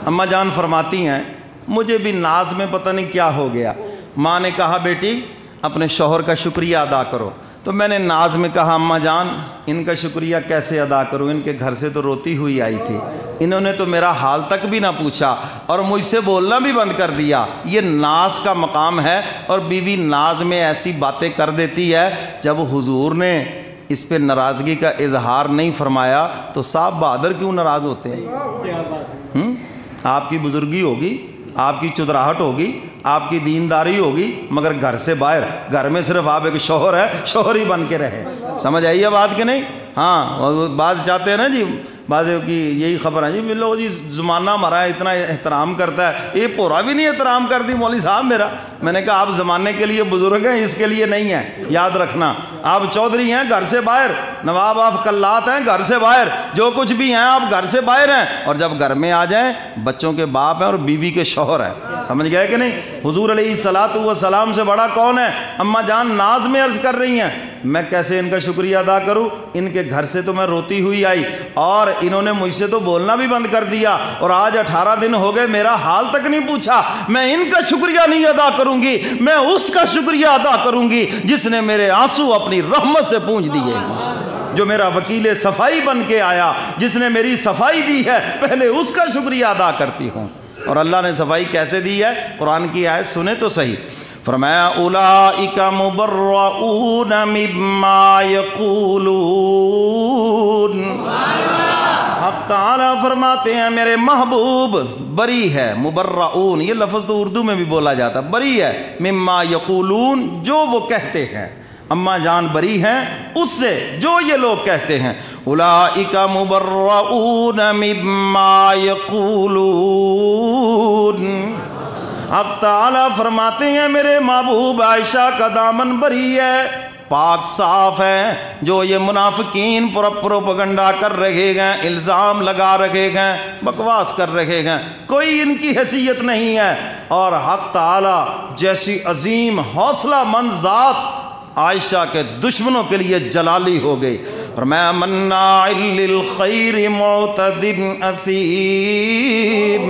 اماں جان فرماتی ہیں مجھے بھی ناز میں پتہ نہیں کیا ہو گیا. ماں نے کہا بیٹی اپنے شوہر کا شکریہ ادا کرو. تو میں نے ناز میں کہا اماں جان ان کا شکریہ کیسے ادا کروں, ان کے گھر سے تو روتی ہوئی آئی تھی, انہوں نے تو میرا حال تک بھی نہ پوچھا اور مجھ سے بولنا بھی بند کر دیا. یہ ناز کا مقام ہے اور بیوی ناز میں ایسی باتیں کر دیتی ہے. جب حضور نے اس پہ ناراضگی کا اظہار نہیں فرمایا تو صاحب بہادر کیوں ناراض ہوتے ہیں؟ آپ کی بزرگی ہوگی, آپ کی چدراہٹ ہوگی, آپ کی دینداری ہوگی, مگر گھر سے باہر, گھر میں صرف آپ ایک شوہر ہے, شوہر ہی بن کے رہے. سمجھ آئی ہے بات کہ نہیں؟ ہاں بعض چاہتے ہیں نا جی, بعض کی یہی خبر ہے جی لو جی زمانہ ہمارا اتنا احترام کرتا ہے, یہ پورا بھی نہیں احترام کرتی مولوی صاحب میرا. میں نے کہا آپ زمانے کے لیے بزرگ ہیں, اس کے لیے نہیں ہیں, یاد رکھنا. آپ چودھری ہیں گھر سے باہر, نواب آپ کلات ہیں گھر سے باہر, جو کچھ بھی ہیں آپ گھر سے باہر ہیں, اور جب گھر میں آ جائیں بچوں کے باپ ہیں اور بیوی کے شوہر ہیں. سمجھ گئے کہ نہیں؟ حضور علیہ الصلوۃ والسلام سے بڑا کون ہے؟ اماں جان ناز میں عرض کر رہی ہیں میں کیسے ان کا شکریہ ادا کروں, ان کے گھر سے تو میں روتی ہوئی آئی اور انہوں نے مجھ سے تو بولنا بھی بند کر دیا, اور آج 18 دن ہو گئے میرا حال تک نہیں پوچھا. میں ان کا شکریہ نہیں ادا کروں گی, میں اس کا شکریہ ادا کروں گی جس نے میرے آنسو اپنی رحمت سے پونچھ دیے, جو میرا وکیل صفائی بن کے آیا, جس نے میری صفائی دی ہے, پہلے اس کا شکریہ ادا کرتی ہوں. اور اللہ نے صفائی کیسے دی ہے؟ قرآن کی آیت سنیں تو صحیح. فرمایا اولئک مبرؤون مما یقولون. حق تعالیٰ فرماتے ہیں میرے محبوب بری ہے. مبرؤون یہ لفظ تو اردو میں بھی بولا جاتا, بری ہے. مما یقولون جو وہ کہتے ہیں, اماں جان بری ہیں اس سے جو یہ لوگ کہتے ہیں. اولئک مبرؤون مما یقولون. حق تعالیٰ فرماتے ہیں میرے محبوب عائشہ کا دامن بری ہے, پاک صاف ہے. جو یہ منافقین پروپیگنڈا کر رہے ہیں, الزام لگا رہے ہیں, بکواس کر رہے ہیں, کوئی ان کی حیثیت نہیں ہے. اور حق تعالیٰ جیسی عظیم حوصلہ مند ذات عائشہ کے دشمنوں کے لیے جلالی ہو گئی. فرمایا مناع للخیر معتد اثیم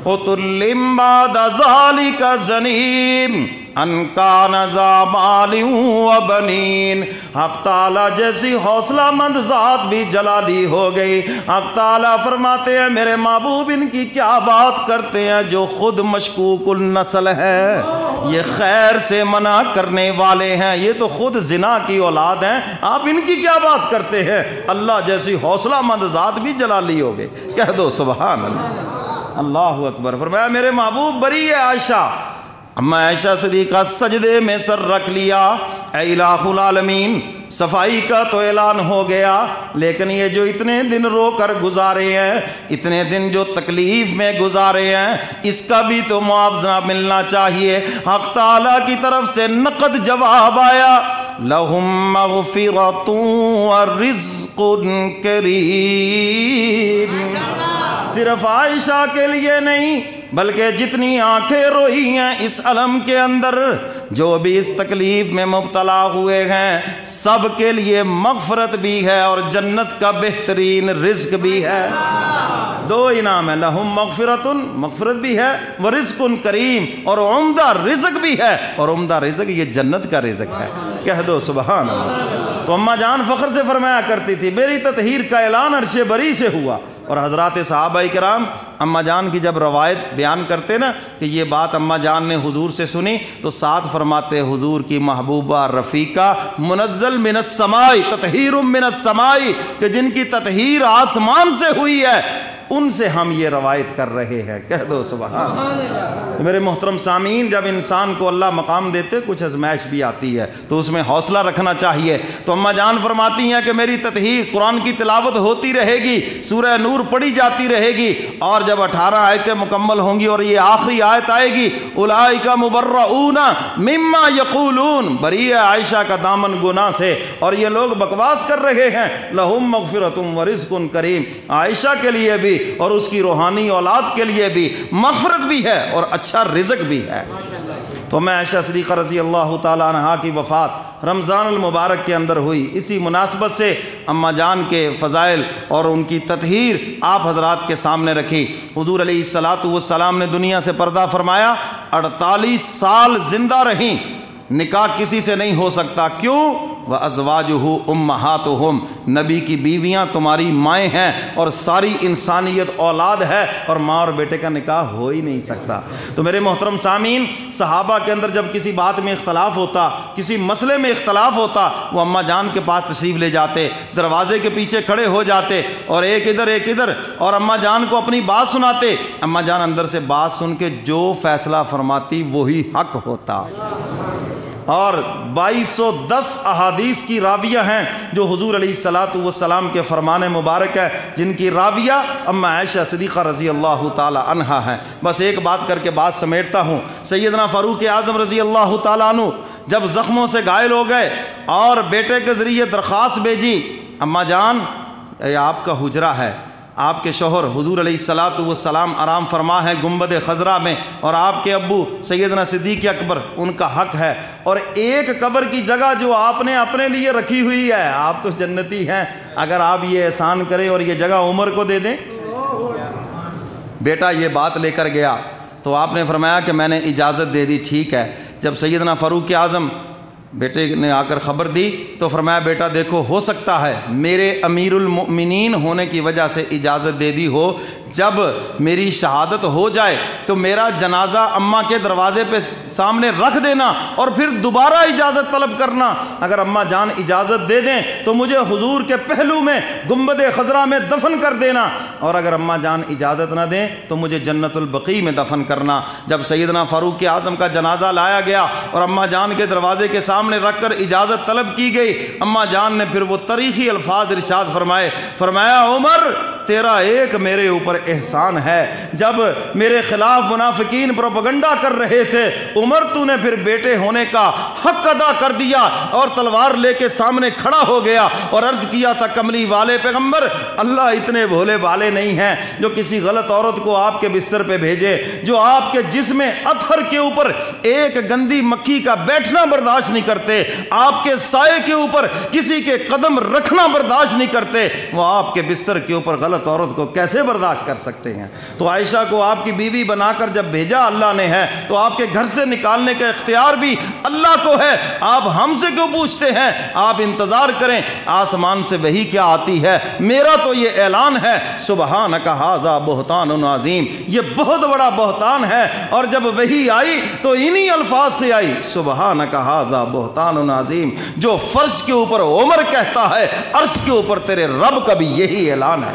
عتل بعد ذلک زنیم ان کان ذا مال و بنین. حق تعالیٰ جیسی حوصلہ مند ذات بھی جلالی ہو گئی. حق تعالیٰ فرماتے ہیں میرے محبوب ان کی کیا بات کرتے ہیں جو خود مشکوک النسل ہے, یہ خیر سے منع کرنے والے ہیں, یہ تو خود زنا کی اولاد ہیں, آپ ان کی کیا بات کرتے ہیں؟ اللہ جیسی حوصلہ مند ذات بھی جلالی ہو گئی. کہہ دو سبحان اللہ, اللہ اکبر. فرمایا میرے محبوب بری ہے عائشہ. اما عائشہ صدیقہ سجدے میں سر رکھ لیا. اے الہ العالمین, صفائی کا تو اعلان ہو گیا, لیکن یہ جو اتنے دن رو کر گزارے ہیں, اتنے دن جو تکلیف میں گزارے ہیں, اس کا بھی تو معاوضہ ملنا چاہیے. حق تعالیٰ کی طرف سے نقد جواب آیا, لہم مغفرۃ ورزق کریم. صرف عائشہ کے لیے نہیں بلکہ جتنی آنکھیں روئی ہیں اس علم کے اندر, جو بھی اس تکلیف میں مبتلا ہوئے ہیں, سب کے لیے مغفرت بھی ہے اور جنت کا بہترین رزق بھی ہے. دو انعام ہے, لہم مغفرت, مغفرت بھی ہے, ورزق کریم, اور عمدہ رزق بھی ہے, اور عمدہ رزق یہ جنت کا رزق ہے. کہہ دو سبحان اللہ. تو اماں جان فخر سے فرمایا کرتی تھی میری تطہیر کا اعلان عرش بری سے ہوا. اور حضرات صحابہ کرام اماں جان کی جب روایت بیان کرتے نا کہ یہ بات اماں جان نے حضور سے سنی, تو ساتھ فرماتے حضور کی محبوبہ رفیقہ منزل من السماء تطہیر من السماء, کہ جن کی تطہیر آسمان سے ہوئی ہے, ان سے ہم یہ روایت کر رہے ہیں. کہہ دو سبحان اللہ. میرے محترم سامعین, جب انسان کو اللہ مقام دیتے کچھ آزمائش بھی آتی ہے تو اس میں حوصلہ رکھنا چاہیے. تو اماں جان فرماتی ہیں کہ میری تطہیر, قرآن کی تلاوت ہوتی رہے گی, سورہ نور پڑھی جاتی رہے گی, اور جب 18 آیتیں مکمل ہوں گی اور یہ آخری آیت آئے گی اولئک مبرؤون مما یقولون, بری ہے عائشہ کا دامن گناہ سے, اور یہ لوگ بکواس کر رہے ہیں, لہم مغفرۃ ورزق کریم. عائشہ کے لیے بھی اور اس کی روحانی اولاد کے لیے بھی مغفرت بھی ہے اور اچھا رزق بھی ہے. تو میں عائشہ صدیقہ رضی اللہ تعالیٰ عنہا کی وفات رمضان المبارک کے اندر ہوئی۔ اسی مناسبت سے اماں جان کے فضائل اور ان کی تطہیر آپ حضرات کے سامنے رکھی۔ حضور علیہ الصلاۃ والسلام نے دنیا سے پردہ فرمایا، 48 سال زندہ رہیں، نکاح کسی سے نہیں ہو سکتا۔ کیوں؟ وَأَزْوَاجُهُ أُمَّهَاتُهُمْ، نبی کی بیویاں تمہاری مائیں ہیں اور ساری انسانیت اولاد ہے، اور ماں اور بیٹے کا نکاح ہو ہی نہیں سکتا۔ تو میرے محترم سامعین، صحابہ کے اندر جب کسی بات میں اختلاف ہوتا، کسی مسئلے میں اختلاف ہوتا، وہ اماں جان کے پاس تشریف لے جاتے، دروازے کے پیچھے کھڑے ہو جاتے اور ایک ادھر اور اماں جان کو اپنی بات سناتے۔ اماں جان اندر سے بات سن کے جو فیصلہ فرماتی وہی حق ہوتا۔ اور 2210 احادیث کی راویہ ہیں جو حضور علیہ الصلاۃ والسلام کے فرمان مبارک ہے، جن کی راویہ اما عائشہ صدیقہ رضی اللہ تعالی عنہا ہیں۔ بس ایک بات کر کے بات سمیٹتا ہوں۔ سیدنا فاروق اعظم رضی اللہ تعالیٰ عنہ جب زخموں سے گھائل ہو گئے اور بیٹے کے ذریعے درخواست بھیجی، اماں جان یہ آپ کا حجرہ ہے، آپ کے شوہر حضور علیہ الصلاۃ والسلام آرام فرما ہے گنبد خضرا میں، اور آپ کے ابو سیدنا صدیق اکبر، ان کا حق ہے، اور ایک قبر کی جگہ جو آپ نے اپنے لیے رکھی ہوئی ہے، آپ تو جنتی ہیں، اگر آپ یہ احسان کریں اور یہ جگہ عمر کو دے دیں۔ بیٹا یہ بات لے کر گیا تو آپ نے فرمایا کہ میں نے اجازت دے دی، ٹھیک ہے۔ جب سیدنا فاروق اعظم بیٹے نے آ کر خبر دی تو فرمایا بیٹا دیکھو، ہو سکتا ہے میرے امیر المؤمنین ہونے کی وجہ سے اجازت دے دی ہو، جب میری شہادت ہو جائے تو میرا جنازہ اماں کے دروازے پہ سامنے رکھ دینا اور پھر دوبارہ اجازت طلب کرنا۔ اگر اماں جان اجازت دے دیں تو مجھے حضور کے پہلو میں گنبد خضرا میں دفن کر دینا، اور اگر اماں جان اجازت نہ دیں تو مجھے جنت البقیع میں دفن کرنا۔ جب سیدنا فاروق اعظم کا جنازہ لایا گیا اور اماں جان کے دروازے کے سامنے رکھ کر اجازت طلب کی گئی، اماں جان نے پھر وہ تاریخی الفاظ ارشاد فرمایا عمر تیرا ایک میرے اوپر احسان ہے، جب میرے خلاف منافقین پروپیگنڈا کر رہے تھے، عمر تو نے پھر بیٹے ہونے کا حق ادا کر دیا اور تلوار لے کے سامنے کھڑا ہو گیا اور عرض کیا تھا کملی والے پیغمبر، اللہ اتنے بھولے بالے نہیں ہیں جو کسی غلط عورت کو آپ کے بستر پہ بھیجے، جو آپ کے جسم اطہر کے اوپر ایک گندی مکھی کا بیٹھنا برداشت نہیں کرتے، آپ کے سائے کے اوپر کسی کے قدم رکھنا برداشت نہیں کرتے، وہ آپ کے بستر کے اوپر غلط عورت کو کیسے برداشت کر سکتے ہیں؟ تو عائشہ کو آپ کی بیوی بنا کر جب بھیجا اللہ نے ہے تو آپ کے گھر سے نکالنے کا اختیار بھی اللہ کو ہے، آپ ہم سے کیوں پوچھتے ہیں؟ آپ انتظار کریں، آسمان سے وحی کیا آتی ہے، میرا تو یہ اعلان ہے سبحانک ھذا بہتان عظیم، یہ بہت بڑا بہتان ہے، اور جب وحی آئی تو انہی الفاظ سے آئی سبحانک ھذا بہتان عظیم، جو فرش کے اوپر عمر کہتا ہے عرش کے اوپر تیرے رب کا بھی یہی اعلان ہے۔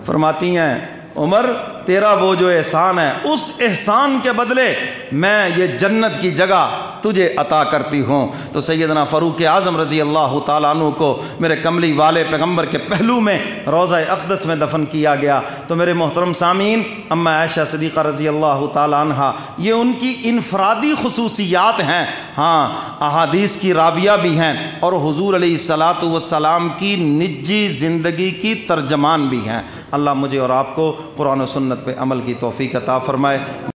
فرماتی ہیں عمر تیرا وہ جو احسان ہے، اس احسان کے بدلے میں یہ جنت کی جگہ تجھے عطا کرتی ہوں۔ تو سیدنا فاروق اعظم رضی اللہ تعالیٰ عنہ کو میرے کملی والے پیغمبر کے پہلو میں روضہ اقدس میں دفن کیا گیا۔ تو میرے محترم سامعین، اما عائشہ صدیقہ رضی اللہ تعالیٰ عنہ یہ ان کی انفرادی خصوصیات ہیں، ہاں احادیث کی راویہ بھی ہیں اور حضور علیہ الصلاۃ والسلام کی نجی زندگی کی ترجمان بھی ہیں۔ اللہ مجھے اور آپ کو قرآن و سنت پہ عمل کی توفیق عطا فرمائے۔